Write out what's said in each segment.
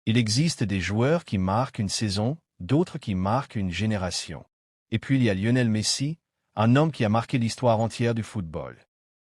Il existe des joueurs qui marquent une saison, d'autres qui marquent une génération. Et puis il y a Lionel Messi, un homme qui a marqué l'histoire entière du football.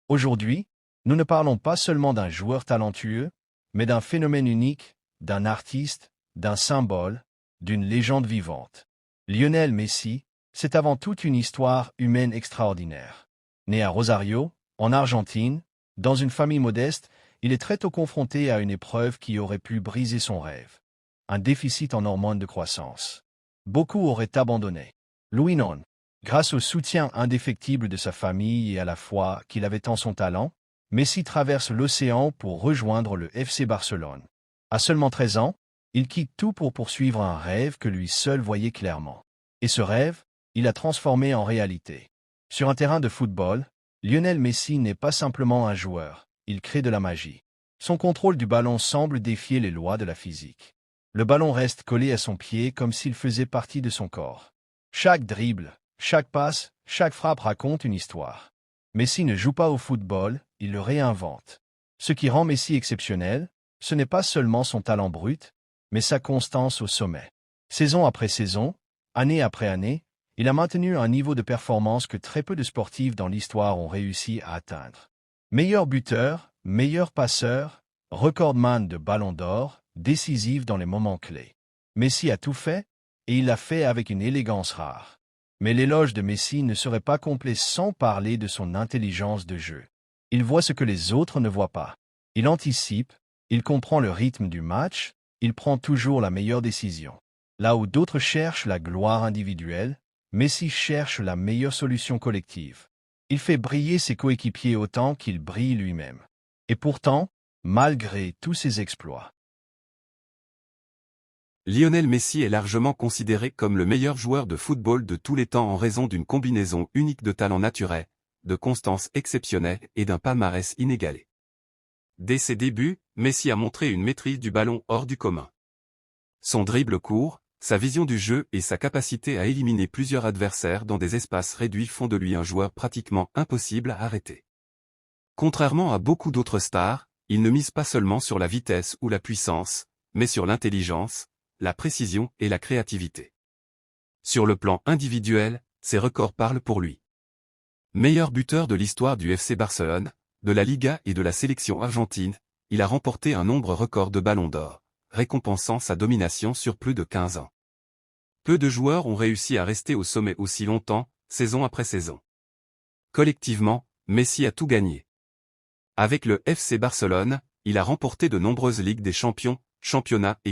Aujourd'hui, nous ne parlons pas seulement d'un joueur talentueux, mais d'un phénomène unique, d'un artiste, d'un symbole, d'une légende vivante. Lionel Messi, c'est avant tout une histoire humaine extraordinaire. Né à Rosario, en Argentine, dans une famille modeste, il est très tôt confronté à une épreuve qui aurait pu briser son rêve. Un déficit en hormones de croissance. Beaucoup auraient abandonné. Lui non. Grâce au soutien indéfectible de sa famille et à la foi qu'il avait en son talent, Messi traverse l'océan pour rejoindre le FC Barcelone. À seulement 13 ans, il quitte tout pour poursuivre un rêve que lui seul voyait clairement. Et ce rêve, il a transformé en réalité. Sur un terrain de football, Lionel Messi n'est pas simplement un joueur, il crée de la magie. Son contrôle du ballon semble défier les lois de la physique. Le ballon reste collé à son pied comme s'il faisait partie de son corps. Chaque dribble, chaque passe, chaque frappe raconte une histoire. Messi ne joue pas au football, il le réinvente. Ce qui rend Messi exceptionnel, ce n'est pas seulement son talent brut, mais sa constance au sommet. Saison après saison, année après année, il a maintenu un niveau de performance que très peu de sportifs dans l'histoire ont réussi à atteindre. Meilleur buteur, meilleur passeur, recordman de ballon d'or, décisif dans les moments clés. Messi a tout fait, et il l'a fait avec une élégance rare. Mais l'éloge de Messi ne serait pas complet sans parler de son intelligence de jeu. Il voit ce que les autres ne voient pas. Il anticipe, il comprend le rythme du match, il prend toujours la meilleure décision. Là où d'autres cherchent la gloire individuelle, Messi cherche la meilleure solution collective. Il fait briller ses coéquipiers autant qu'il brille lui-même. Et pourtant, malgré tous ses exploits, Lionel Messi est largement considéré comme le meilleur joueur de football de tous les temps en raison d'une combinaison unique de talent naturel, de constance exceptionnelle et d'un palmarès inégalé. Dès ses débuts, Messi a montré une maîtrise du ballon hors du commun. Son dribble court, sa vision du jeu et sa capacité à éliminer plusieurs adversaires dans des espaces réduits font de lui un joueur pratiquement impossible à arrêter. Contrairement à beaucoup d'autres stars, il ne mise pas seulement sur la vitesse ou la puissance, mais sur l'intelligence, la précision et la créativité. Sur le plan individuel, ses records parlent pour lui. Meilleur buteur de l'histoire du FC Barcelone, de la Liga et de la sélection argentine, il a remporté un nombre record de ballons d'or, récompensant sa domination sur plus de 15 ans. Peu de joueurs ont réussi à rester au sommet aussi longtemps, saison après saison. Collectivement, Messi a tout gagné. Avec le FC Barcelone, il a remporté de nombreuses Ligues des Champions, championnats et